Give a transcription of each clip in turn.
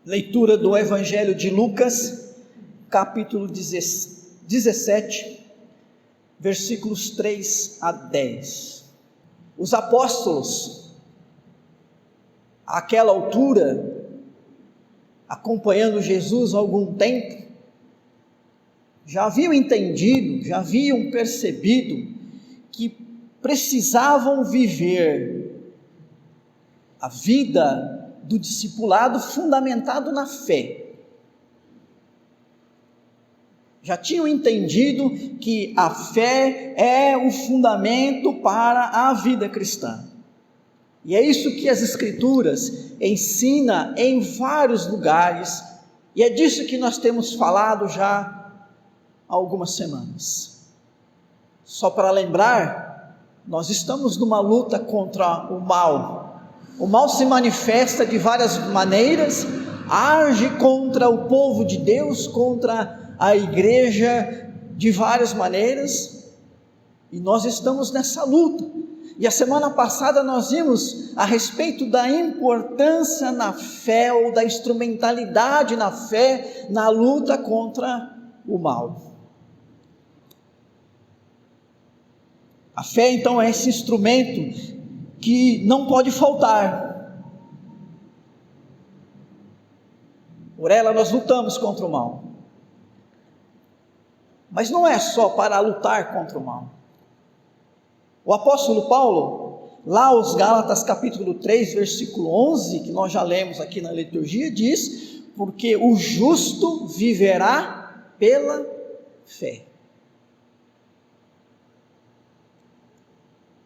Leitura do Evangelho de Lucas, capítulo 17, versículos 3 a 10. Os apóstolos, àquela altura, acompanhando Jesus há algum tempo, já haviam entendido, já haviam percebido que precisavam viver a vida do discipulado fundamentado na fé. Já tinham entendido que a fé é o fundamento para a vida cristã. E é isso que as Escrituras ensinam em vários lugares, e é disso que nós temos falado já há algumas semanas. Só para lembrar, nós estamos numa luta contra o mal. O mal se manifesta de várias maneiras, age contra o povo de Deus, contra a igreja de várias maneiras, e nós estamos nessa luta. E a semana passada nós vimos a respeito da importância na fé, ou da instrumentalidade na fé, na luta contra o mal. A fé então é esse instrumento que não pode faltar. Por ela nós lutamos contra o mal. Mas não é só para lutar contra o mal. O apóstolo Paulo, lá aos Gálatas capítulo 3, versículo 11, que nós já lemos aqui na liturgia, diz: porque o justo viverá pela fé.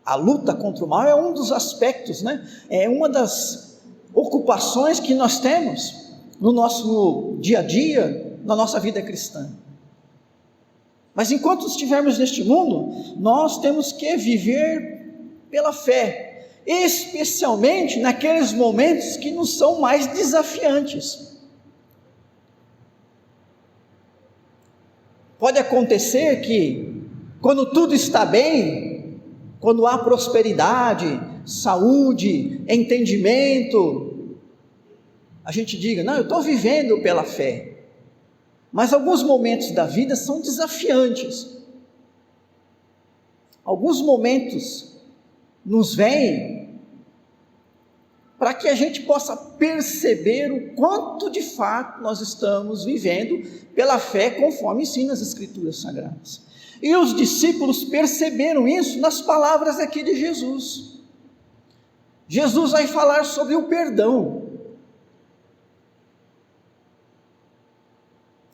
A luta contra o mal é um dos aspectos, é uma das ocupações que nós temos no nosso dia a dia, na nossa vida cristã. Mas enquanto estivermos neste mundo, nós temos que viver pela fé, especialmente naqueles momentos que nos são mais desafiantes. Pode acontecer que, quando tudo está bem, quando há prosperidade, saúde, entendimento, a gente diga: não, eu estou vivendo pela fé. Mas alguns momentos da vida são desafiantes. Alguns momentos nos vêm para que a gente possa perceber o quanto de fato nós estamos vivendo pela fé, conforme ensina as Escrituras Sagradas. E os discípulos perceberam isso nas palavras aqui de Jesus. Jesus vai falar sobre o perdão.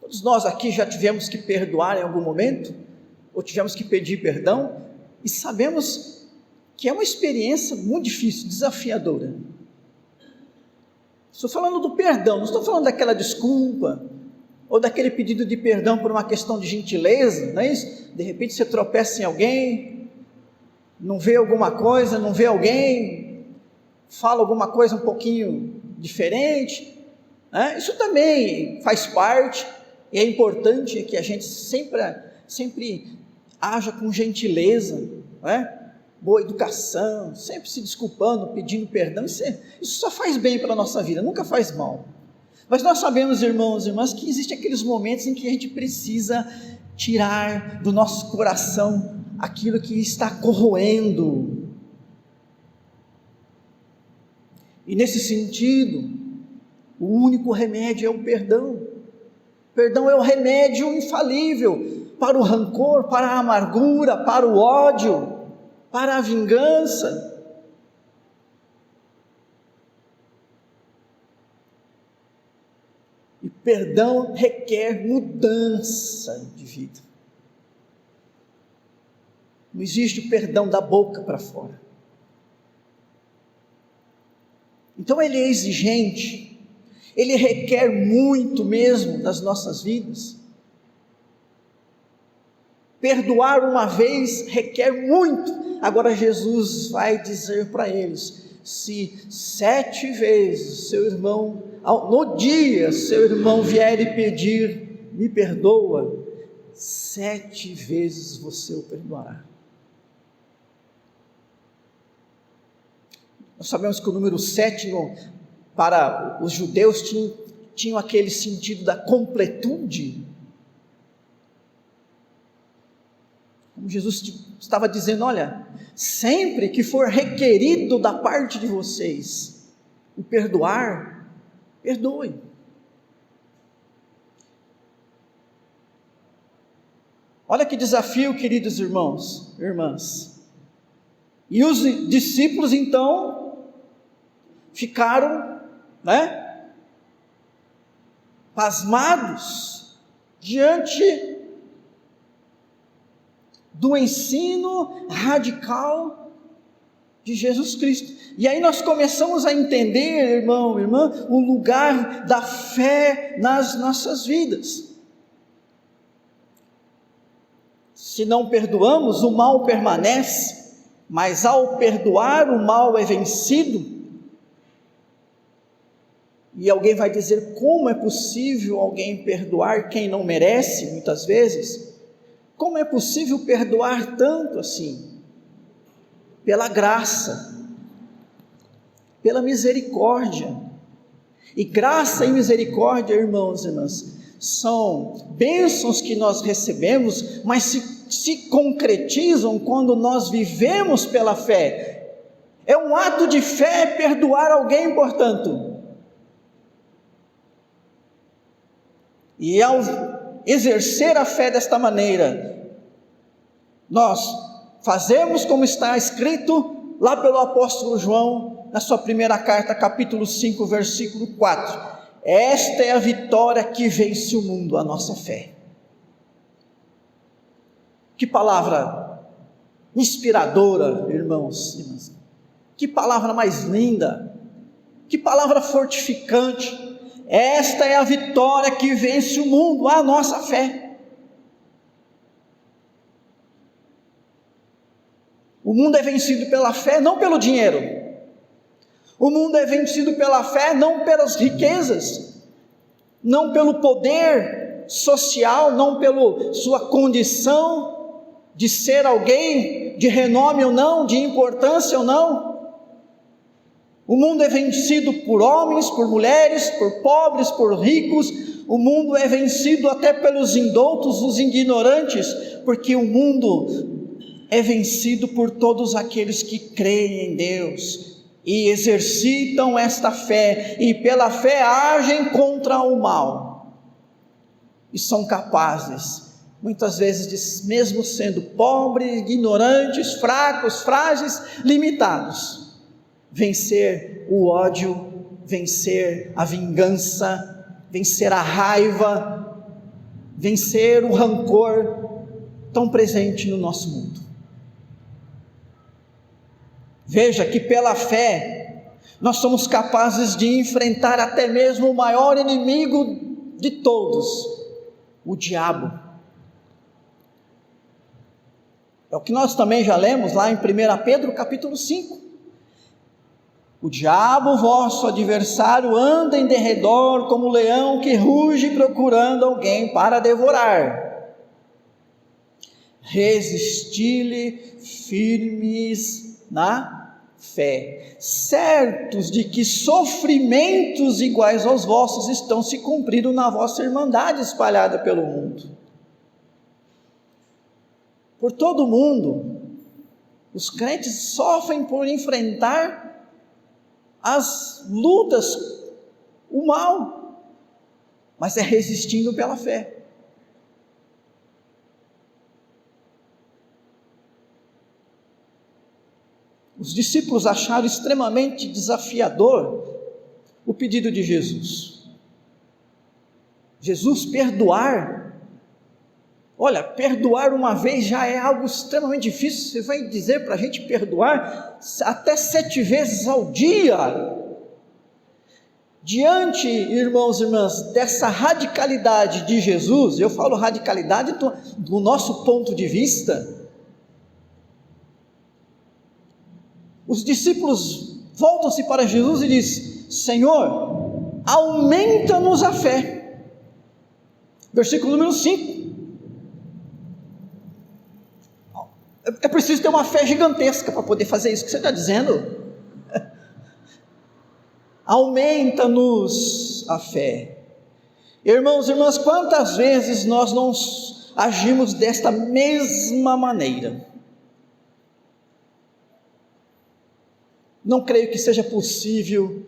Todos nós aqui já tivemos que perdoar em algum momento, ou tivemos que pedir perdão, e sabemos que é uma experiência muito difícil, desafiadora. Estou falando do perdão, não estou falando daquela desculpa, ou daquele pedido de perdão por uma questão de gentileza, não é isso? De repente você tropeça em alguém, não vê alguma coisa, não vê alguém, fala alguma coisa um pouquinho diferente, isso também faz parte, e é importante que a gente sempre haja com gentileza, boa educação, sempre se desculpando, pedindo perdão. Isso só faz bem para a nossa vida, nunca faz mal. Mas nós sabemos, irmãos e irmãs, que existem aqueles momentos em que a gente precisa tirar do nosso coração aquilo que está corroendo. E nesse sentido, o único remédio é o perdão. O perdão é o remédio infalível para o rancor, para a amargura, para o ódio, para a vingança. E perdão requer mudança de vida. Não existe o perdão da boca para fora. Então ele é exigente, ele requer muito mesmo das nossas vidas. Perdoar uma vez requer muito. Agora Jesus vai dizer para eles: se 7 vezes seu irmão, no dia seu irmão vier e pedir, me perdoa, 7 vezes você o perdoará. Nós sabemos que o número 7 para os judeus tinham aquele sentido da completude. Como Jesus estava dizendo: olha, sempre que for requerido da parte de vocês o perdoar, perdoe. Olha que desafio, queridos irmãos, irmãs. E os discípulos então ficaram, pasmados diante do ensino radical de Jesus Cristo. E aí nós começamos a entender, irmão, irmã, o lugar da fé nas nossas vidas. Se não perdoamos, o mal permanece, mas ao perdoar, o mal é vencido. E alguém vai dizer: como é possível alguém perdoar quem não merece, muitas vezes? Como é possível perdoar tanto assim? Pela graça, pela misericórdia. E graça e misericórdia, irmãos e irmãs, são bênçãos que nós recebemos, mas se concretizam quando nós vivemos pela fé. É um ato de fé perdoar alguém, portanto. E ao exercer a fé desta maneira, nós fazemos como está escrito lá pelo apóstolo João, na sua primeira carta, capítulo 5, versículo 4. Esta é a vitória que vence o mundo, a nossa fé. Que palavra inspiradora, irmãos e irmãs. Que palavra mais linda. Que palavra fortificante. Esta é a vitória que vence o mundo, a nossa fé. O mundo é vencido pela fé, não pelo dinheiro. O mundo é vencido pela fé, não pelas riquezas, não pelo poder social, não pela sua condição de ser alguém de renome ou não, de importância ou não. O mundo é vencido por homens, por mulheres, por pobres, por ricos. O mundo é vencido até pelos indoutos, os ignorantes, porque o mundo é vencido por todos aqueles que creem em Deus e exercitam esta fé, e pela fé agem contra o mal, e são capazes, muitas vezes, mesmo sendo pobres, ignorantes, fracos, frágeis, limitados, vencer o ódio, vencer a vingança, vencer a raiva, vencer o rancor tão presente no nosso mundo. Veja que pela fé nós somos capazes de enfrentar até mesmo o maior inimigo de todos, o diabo. É o que nós também já lemos lá em 1 Pedro capítulo 5. O diabo, vosso adversário, anda em derredor como leão que ruge procurando alguém para devorar. Resisti-lhe firmes na fé, certos de que sofrimentos iguais aos vossos estão se cumprindo na vossa irmandade espalhada pelo mundo. Por todo o mundo, os crentes sofrem por enfrentar as lutas, o mal, mas é resistindo pela fé. Os discípulos acharam extremamente desafiador o pedido de Jesus. Jesus perdoar. Olha, perdoar uma vez já é algo extremamente difícil. Você vai dizer para a gente perdoar até 7 vezes ao dia? Diante, irmãos e irmãs, dessa radicalidade de Jesus, eu falo radicalidade do nosso ponto de vista, os discípulos voltam-se para Jesus e dizem: Senhor, aumenta-nos a fé. Versículo número 5. É preciso ter uma fé gigantesca para poder fazer isso que você está dizendo. Aumenta-nos a fé. Irmãos e irmãs, quantas vezes nós não agimos desta mesma maneira? Não creio que seja possível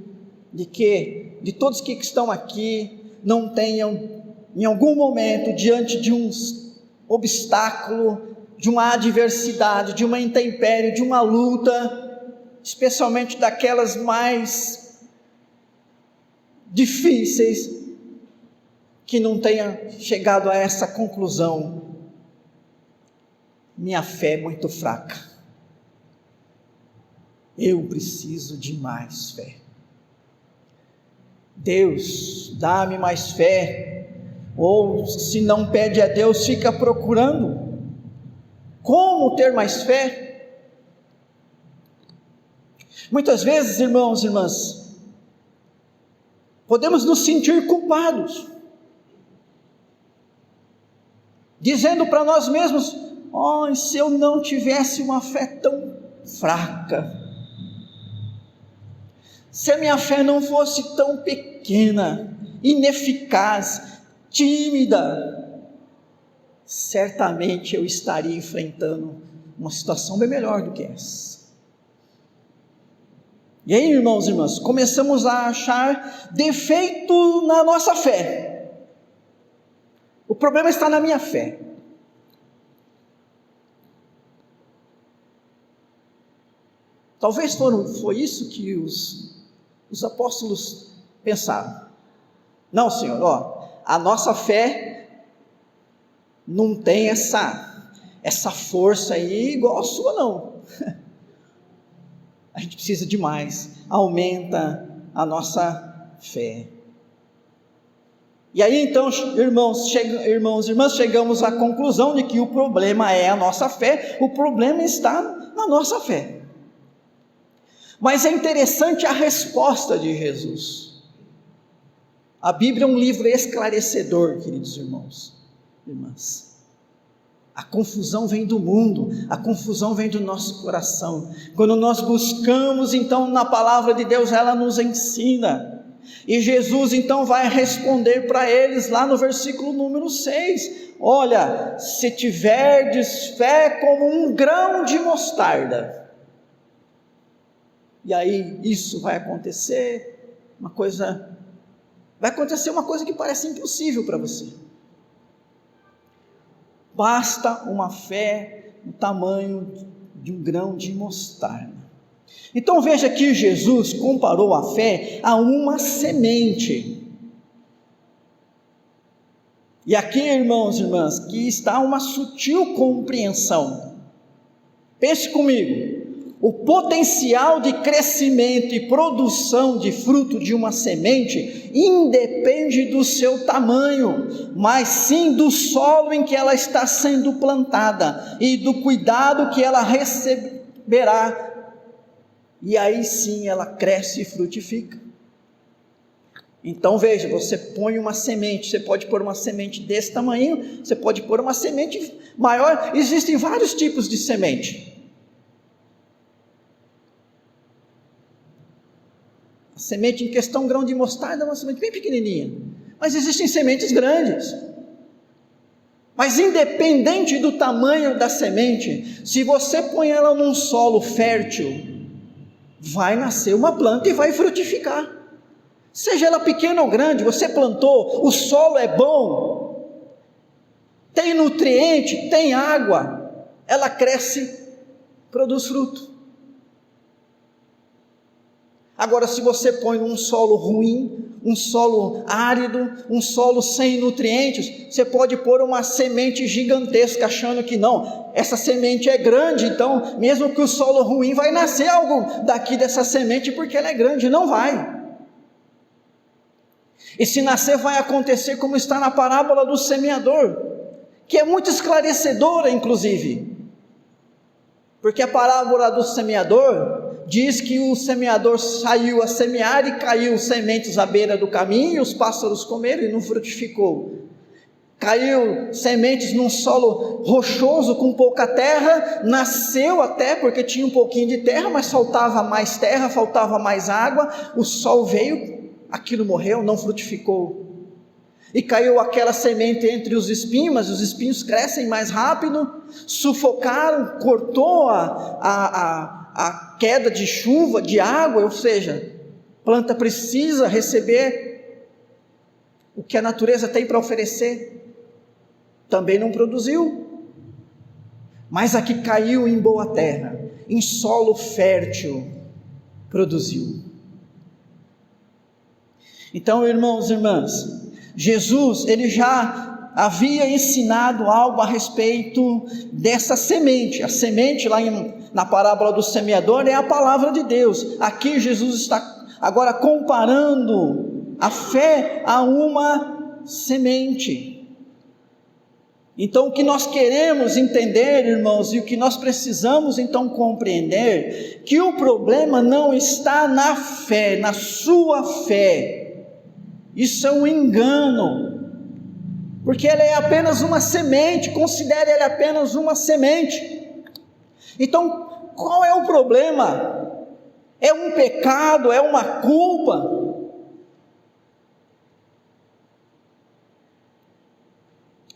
de todos que estão aqui não tenham, em algum momento, diante de um obstáculo, de uma adversidade, de uma intempérie, de uma luta, especialmente daquelas mais difíceis, que não tenha chegado a essa conclusão: minha fé é muito fraca, eu preciso de mais fé. Deus, dá-me mais fé. Ou se não pede a Deus, fica procurando como ter mais fé. Muitas vezes, irmãos e irmãs, podemos nos sentir culpados, dizendo para nós mesmos: oh, se eu não tivesse uma fé tão fraca, se a minha fé não fosse tão pequena, ineficaz, tímida, certamente eu estaria enfrentando uma situação bem melhor do que essa. E aí, irmãos e irmãs, começamos a achar defeito na nossa fé. O problema está na minha fé. Talvez foi isso que os apóstolos pensaram. Não, Senhor, a nossa fé não tem essa força aí igual a sua, não. A gente precisa de mais. Aumenta a nossa fé. E aí então, irmãos e irmãs, chegamos à conclusão de que o problema é a nossa fé, o problema está na nossa fé. Mas é interessante a resposta de Jesus. A Bíblia é um livro esclarecedor, queridos irmãos e irmãs. A confusão vem do mundo, a confusão vem do nosso coração. Quando nós buscamos então na palavra de Deus, ela nos ensina. E Jesus então vai responder para eles lá no versículo número 6. Olha, se tiverdes fé como um grão de mostarda. E aí isso vai acontecer, uma coisa que parece impossível para você. Basta uma fé do tamanho de um grão de mostarda. Então veja que Jesus comparou a fé a uma semente. E aqui, irmãos e irmãs, que está uma sutil compreensão. Pense comigo. O potencial de crescimento e produção de fruto de uma semente independe do seu tamanho, mas sim do solo em que ela está sendo plantada e do cuidado que ela receberá. E aí sim ela cresce e frutifica. Então veja, você põe uma semente, você pode pôr uma semente desse tamanho, você pode pôr uma semente maior, existem vários tipos de semente. A semente em questão, um grão de mostarda, é uma semente bem pequenininha, mas existem sementes grandes. Mas independente do tamanho da semente, se você põe ela num solo fértil, vai nascer uma planta e vai frutificar. Seja ela pequena ou grande, você plantou, o solo é bom, tem nutriente, tem água, ela cresce, produz fruto. Agora, se você põe num solo ruim, um solo árido, um solo sem nutrientes, você pode pôr uma semente gigantesca, achando que não, essa semente é grande, então mesmo que o solo ruim, vai nascer algo daqui dessa semente, porque ela é grande. Não vai. E se nascer, vai acontecer como está na parábola do semeador, que é muito esclarecedora, inclusive, porque a parábola do semeador diz que o semeador saiu a semear e caiu sementes à beira do caminho, e os pássaros comeram e não frutificou. Caiu sementes num solo rochoso com pouca terra, nasceu até porque tinha um pouquinho de terra, mas faltava mais terra, faltava mais água, o sol veio, aquilo morreu, não frutificou. e caiu aquela semente entre os espinhos, mas os espinhos crescem mais rápido, sufocaram, cortou a queda de chuva, de água, ou seja, a planta precisa receber o que a natureza tem para oferecer, também não produziu. Mas a que caiu em boa terra, em solo fértil, produziu. Então, irmãos e irmãs, Jesus, ele já havia ensinado algo a respeito dessa semente. A semente lá na parábola do semeador é a palavra de Deus. Aqui Jesus está agora comparando a fé a uma semente. Então, o que nós queremos entender, irmãos, e o que nós precisamos então compreender, que o problema não está na fé, na sua fé. Isso é um engano, porque ela é apenas uma semente, considere ela apenas uma semente. Então, qual é o problema? É um pecado? É uma culpa?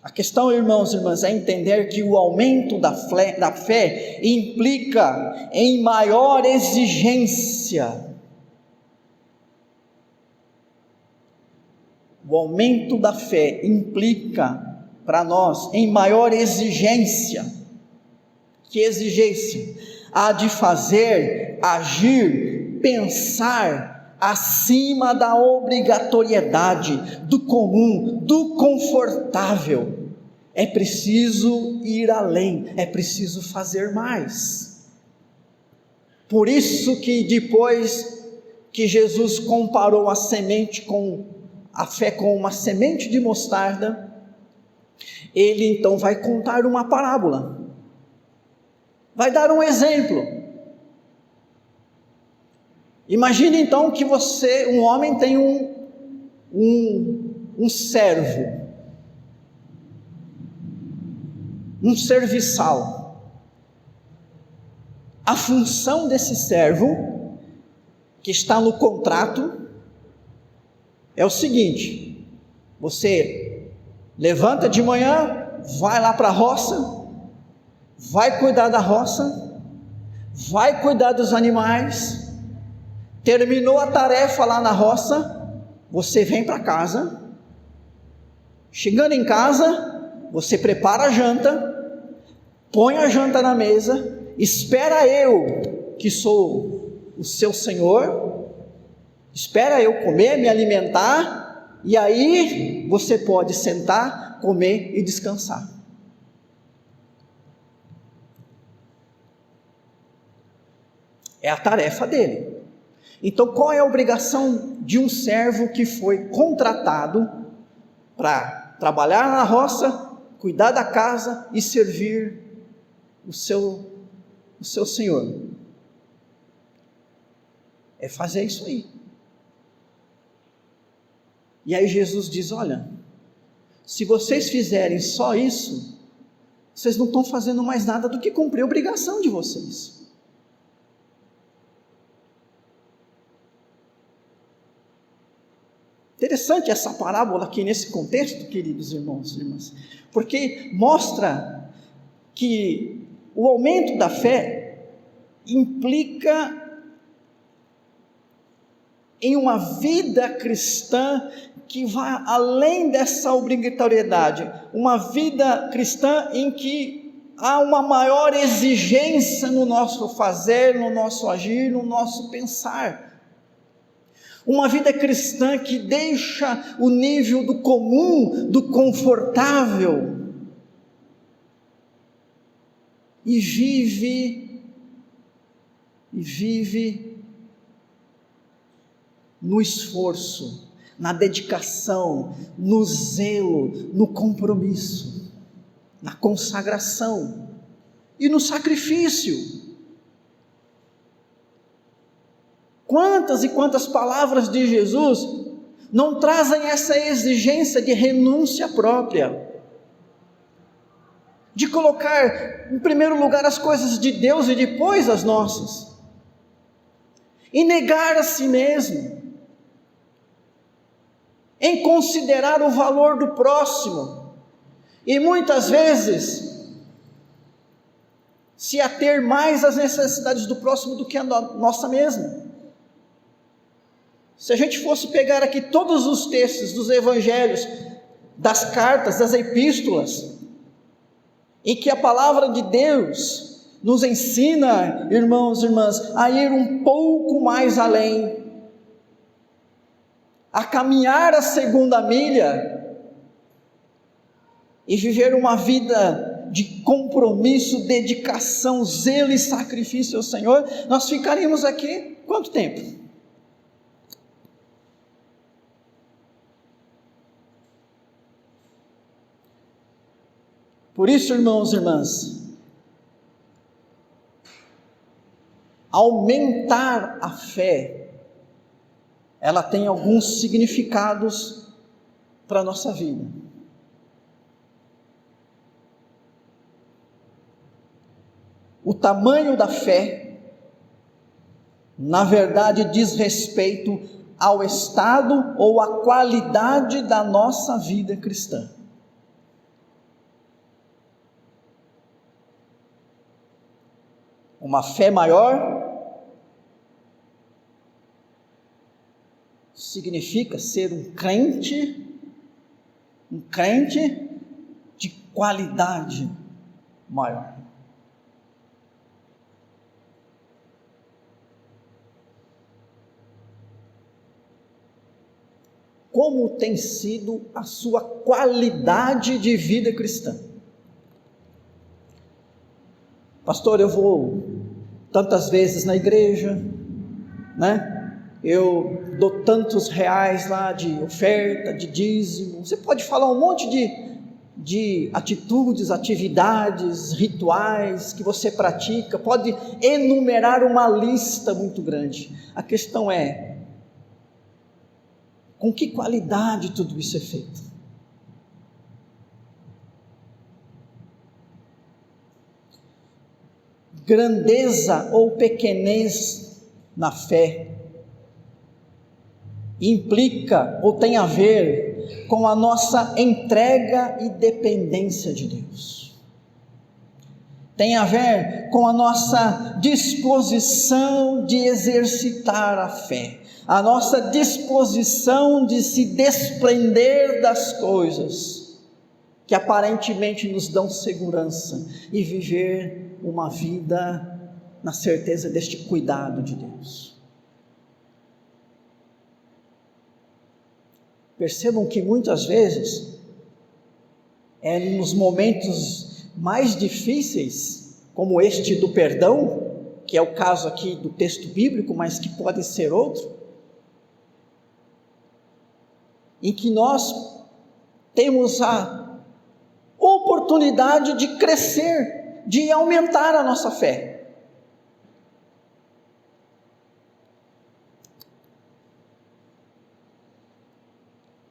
A questão, irmãos e irmãs, é entender que o aumento da fé implica em maior exigência. O aumento da fé implica para nós em maior exigência. Que exigência? A de fazer, agir, pensar acima da obrigatoriedade, do comum, do confortável. É preciso ir além, é preciso fazer mais. Por isso que depois que Jesus comparou a fé com uma semente de mostarda, ele então vai contar uma parábola, vai dar um exemplo. Imagine então que um homem tem um servo, um serviçal. A função desse servo, que está no contrato, é o seguinte: você levanta de manhã, vai lá para a roça, vai cuidar da roça, vai cuidar dos animais. Terminou a tarefa lá na roça, você vem para casa. Chegando em casa, você prepara a janta, põe a janta na mesa, espera eu, que sou o seu senhor, espera eu comer, me alimentar, e aí você pode sentar, comer e descansar. É a tarefa dele. Então, qual é a obrigação de um servo que foi contratado para trabalhar na roça, cuidar da casa e servir o seu senhor? É fazer isso aí. E aí Jesus diz: olha, se vocês fizerem só isso, vocês não estão fazendo mais nada do que cumprir a obrigação de vocês. Interessante essa parábola aqui nesse contexto, queridos irmãos e irmãs, porque mostra que o aumento da fé implica em uma vida cristã que vai além dessa obrigatoriedade, uma vida cristã em que há uma maior exigência no nosso fazer, no nosso agir, no nosso pensar. Uma vida cristã que deixa o nível do comum, do confortável, e vive no esforço, na dedicação, no zelo, no compromisso, na consagração e no sacrifício. Quantas e quantas palavras de Jesus não trazem essa exigência de renúncia própria, de colocar em primeiro lugar as coisas de Deus e depois as nossas, e negar a si mesmo. em considerar o valor do próximo, e muitas vezes se ater mais às necessidades do próximo do que a nossa mesma. Se a gente fosse pegar aqui todos os textos dos evangelhos, das cartas, das epístolas, em que a palavra de Deus nos ensina, irmãos e irmãs, a ir um pouco mais além, a caminhar a segunda milha e viver uma vida de compromisso, dedicação, zelo e sacrifício ao Senhor, nós ficaríamos aqui quanto tempo? Por isso, irmãos e irmãs, aumentar a fé, ela tem alguns significados para a nossa vida. O tamanho da fé, na verdade, diz respeito ao estado ou à qualidade da nossa vida cristã. Uma fé maior significa ser um crente de qualidade maior. Como tem sido a sua qualidade de vida cristã? Pastor, eu vou tantas vezes na igreja, né? Eu dou tantos reais lá de oferta, de dízimo. Você pode falar um monte de atitudes, atividades, rituais que você pratica, pode enumerar uma lista muito grande. A questão é, com que qualidade tudo isso é feito? Grandeza ou pequenez na fé implica ou tem a ver com a nossa entrega e dependência de Deus. Tem a ver com a nossa disposição de exercitar a fé, a nossa disposição de se desprender das coisas que aparentemente nos dão segurança e viver uma vida na certeza deste cuidado de Deus. Percebam que muitas vezes é nos momentos mais difíceis, como este do perdão, que é o caso aqui do texto bíblico, mas que pode ser outro, em que nós temos a oportunidade de crescer, de aumentar a nossa fé.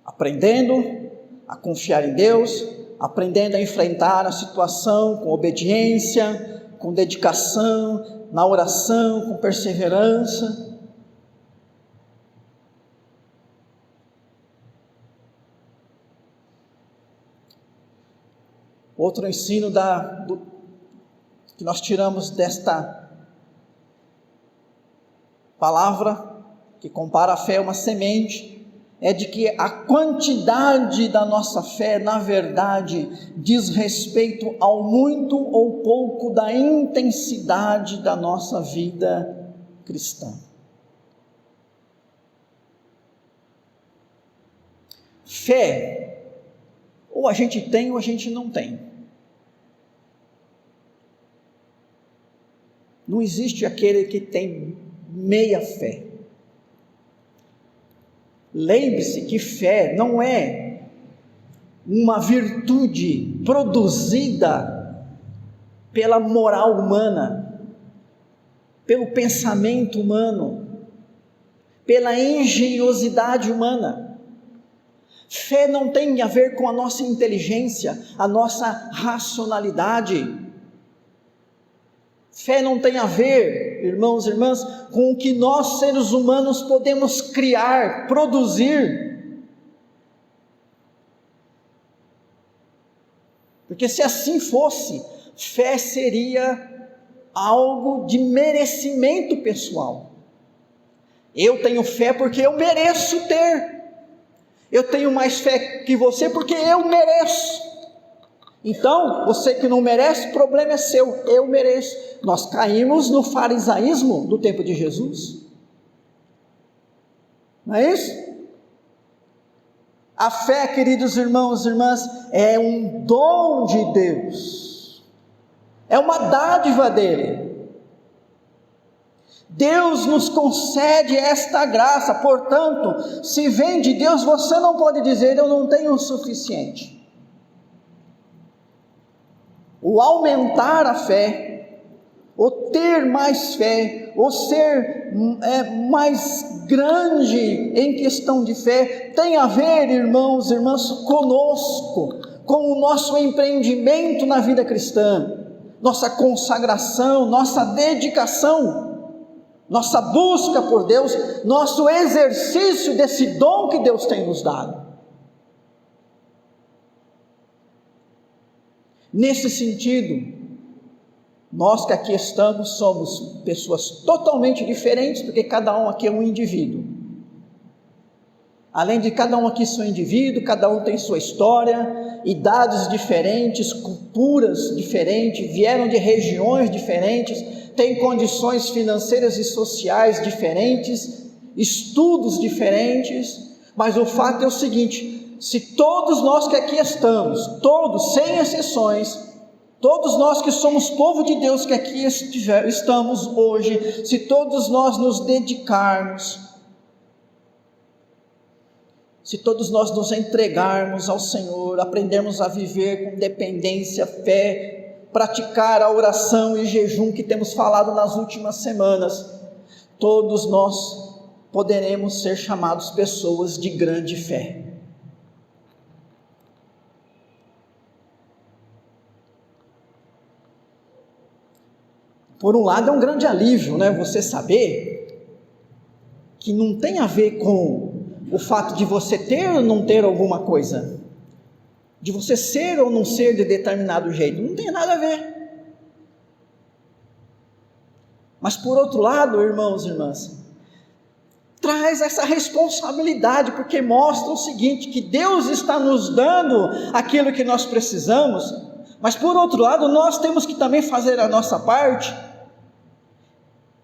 Aprendendo a confiar em Deus, aprendendo a enfrentar a situação com obediência, com dedicação, na oração, com perseverança. Outro ensino que nós tiramos desta palavra, que compara a fé a uma semente, é de que a quantidade da nossa fé, na verdade, diz respeito ao muito ou pouco da intensidade da nossa vida cristã. Fé, ou a gente tem ou a gente não tem. Não existe aquele que tem meia fé. Lembre-se que fé não é uma virtude produzida pela moral humana, pelo pensamento humano, pela engenhosidade humana. Fé não tem a ver com a nossa inteligência, a nossa racionalidade. Fé não tem a ver, irmãos e irmãs, com o que nós seres humanos podemos criar, produzir. Porque se assim fosse, fé seria algo de merecimento pessoal. Eu tenho fé porque eu mereço ter. Eu tenho mais fé que você porque eu mereço. Então, você que não merece, o problema é seu, eu mereço. Nós caímos no farisaísmo do tempo de Jesus. Não é isso? A fé, queridos irmãos e irmãs, é um dom de Deus. É uma dádiva dele. Deus nos concede esta graça, portanto, se vem de Deus, você não pode dizer, eu não tenho o suficiente. O aumentar a fé, o ter mais fé, o ser mais grande em questão de fé, tem a ver, irmãos e irmãs, conosco, com o nosso empreendimento na vida cristã, nossa consagração, nossa dedicação, nossa busca por Deus, nosso exercício desse dom que Deus tem nos dado. Nesse sentido, nós que aqui estamos somos pessoas totalmente diferentes, porque cada um aqui é um indivíduo. Além de cada um aqui ser um indivíduo, cada um tem sua história, idades diferentes, culturas diferentes, vieram de regiões diferentes, têm condições financeiras e sociais diferentes, estudos diferentes, mas o fato é o seguinte: se todos nós que aqui estamos, todos, sem exceções, todos nós que somos povo de Deus que aqui estamos hoje, se todos nós nos dedicarmos, se todos nós nos entregarmos ao Senhor, aprendermos a viver com dependência, fé, praticar a oração e jejum que temos falado nas últimas semanas, todos nós poderemos ser chamados pessoas de grande fé. Por um lado é um grande alívio, né? Você saber que não tem a ver com o fato de você ter ou não ter alguma coisa, de você ser ou não ser de determinado jeito, não tem nada a ver. Mas por outro lado, irmãos e irmãs, traz essa responsabilidade, porque mostra o seguinte, que Deus está nos dando aquilo que nós precisamos, mas por outro lado, nós temos que também fazer a nossa parte.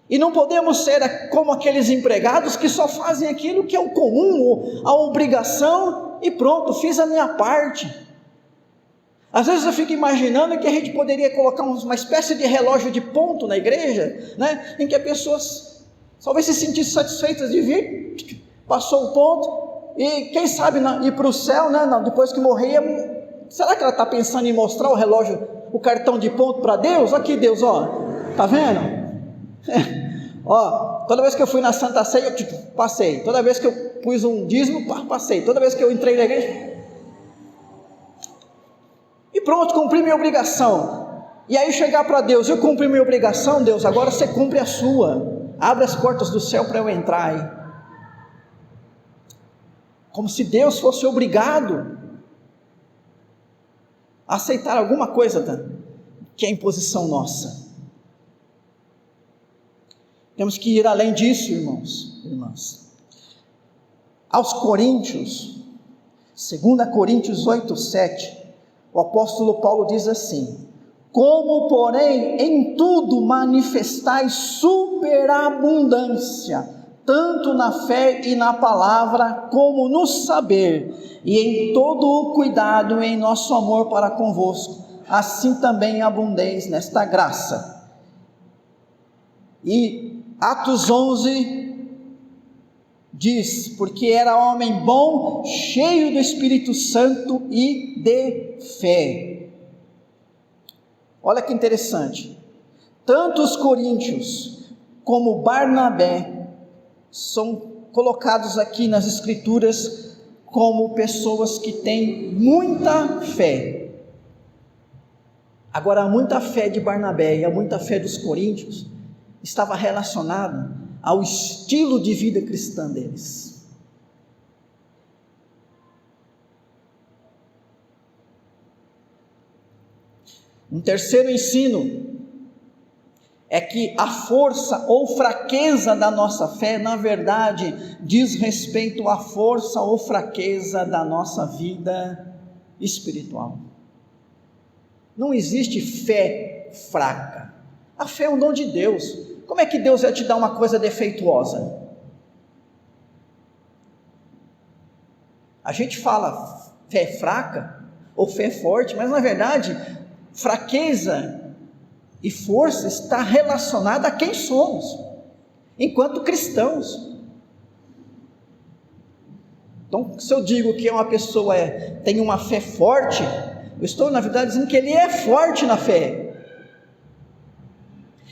E não podemos ser como aqueles empregados que só fazem aquilo que é o comum, a obrigação, e pronto, fiz a minha parte. Às vezes eu fico imaginando que a gente poderia colocar uma espécie de relógio de ponto na igreja, né, em que as pessoas talvez se sentissem satisfeitas de vir, passou o ponto, e quem sabe ir para o céu, né, depois que morrer, será que ela está pensando em mostrar o relógio, o cartão de ponto para Deus? Aqui Deus, ó, tá vendo? Ó, toda vez que eu fui na Santa Ceia, eu passei. Toda vez que eu pus um dízimo, passei. Toda vez que eu entrei na igreja, e pronto, cumpri minha obrigação. E aí chegar para Deus, eu cumpri minha obrigação, Deus, agora você cumpre a sua. Abre as portas do céu para eu entrar aí. Como se Deus fosse obrigado a aceitar alguma coisa que é imposição nossa. Temos que ir além disso, irmãos e irmãs. Aos Coríntios, 2 Coríntios 8:7, o apóstolo Paulo diz assim: como porém em tudo manifestais superabundância, tanto na fé e na palavra, como no saber, e em todo o cuidado em nosso amor para convosco, assim também abundeis nesta graça. E Atos 11 diz, porque era homem bom, cheio do Espírito Santo e de fé. Olha que interessante, tanto os coríntios como Barnabé são colocados aqui nas escrituras como pessoas que têm muita fé. Agora, a muita fé de Barnabé e a muita fé dos coríntios estava relacionado ao estilo de vida cristã deles. Um terceiro ensino é que a força ou fraqueza da nossa fé, na verdade, diz respeito à força ou fraqueza da nossa vida espiritual. Não existe fé fraca. A fé é um dom de Deus. Como é que Deus vai te dar uma coisa defeituosa? A gente fala fé fraca ou fé forte, mas na verdade, fraqueza e força está relacionada a quem somos, enquanto cristãos. Então, se eu digo que uma pessoa tem uma fé forte, eu estou na verdade dizendo que ele é forte na fé.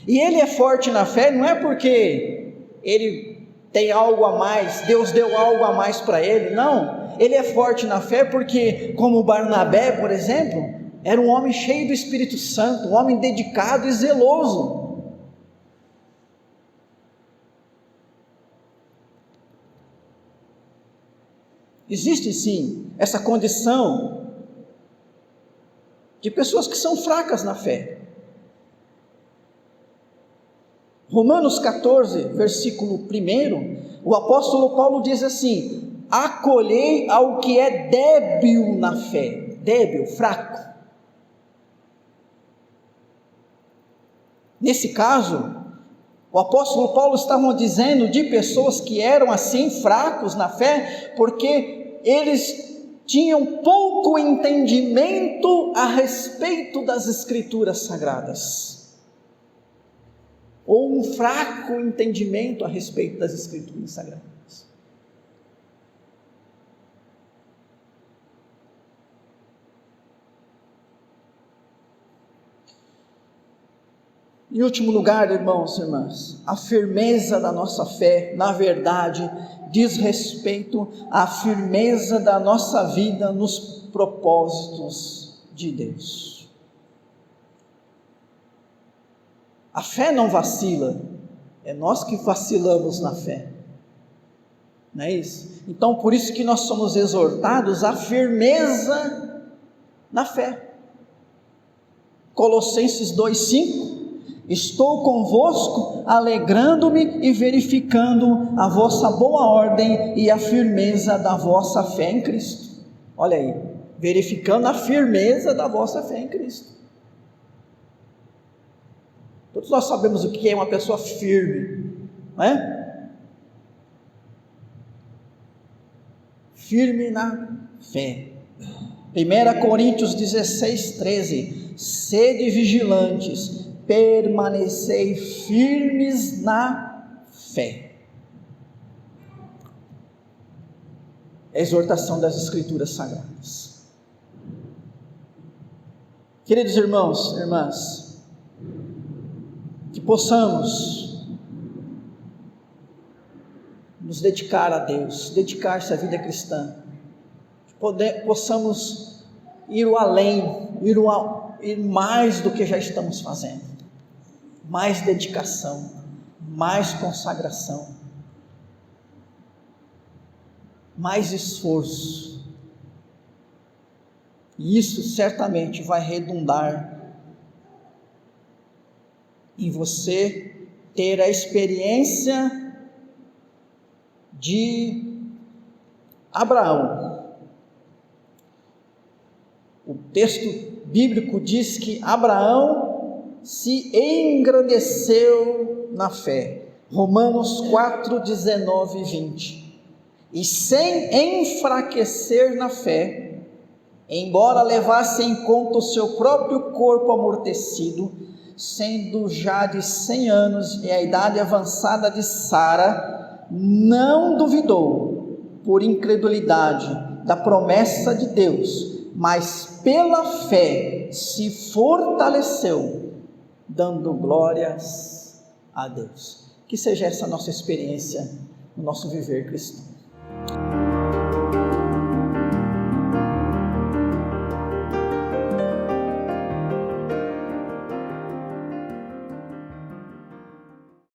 E ele é forte na fé não é porque ele tem algo a mais, Deus deu algo a mais para ele, não. Ele é forte na fé porque, como Barnabé, por exemplo, era um homem cheio do Espírito Santo, um homem dedicado e zeloso. Existe sim essa condição de pessoas que são fracas na fé. Romanos 14, versículo 1, o apóstolo Paulo diz assim: acolhei ao que é débil na fé, débil, fraco. Nesse caso, o apóstolo Paulo estava dizendo de pessoas que eram assim fracos na fé, porque eles tinham pouco entendimento a respeito das Escrituras Sagradas, ou um fraco entendimento a respeito das Escrituras Sagradas. Em último lugar, irmãos e irmãs, a firmeza da nossa fé, na verdade, diz respeito à firmeza da nossa vida nos propósitos de Deus. A fé não vacila, é nós que vacilamos na fé, não é isso? Então, por isso que nós somos exortados à firmeza na fé. Colossenses 2,5: estou convosco, alegrando-me e verificando a vossa boa ordem e a firmeza da vossa fé em Cristo. Olha aí, verificando a firmeza da vossa fé em Cristo. Todos nós sabemos o que é uma pessoa firme, não é? Firme na fé. 1 Coríntios 16:13: sede vigilantes, permanecei firmes na fé. É a exortação das Escrituras Sagradas. Queridos irmãos e irmãs, que possamos nos dedicar a Deus, dedicar-se à vida cristã, que possamos ir além, ir mais do que já estamos fazendo, mais dedicação, mais consagração, mais esforço, e isso certamente vai redundar em você ter a experiência de Abraão. O texto bíblico diz que Abraão se engrandeceu na fé. Romanos 4, 19 e 20. E sem enfraquecer na fé, embora levasse em conta o seu próprio corpo amortecido, sendo já de 100 anos e a idade avançada de Sara, não duvidou, por incredulidade, da promessa de Deus, mas pela fé se fortaleceu, dando glórias a Deus. Que seja essa nossa experiência no nosso viver cristão.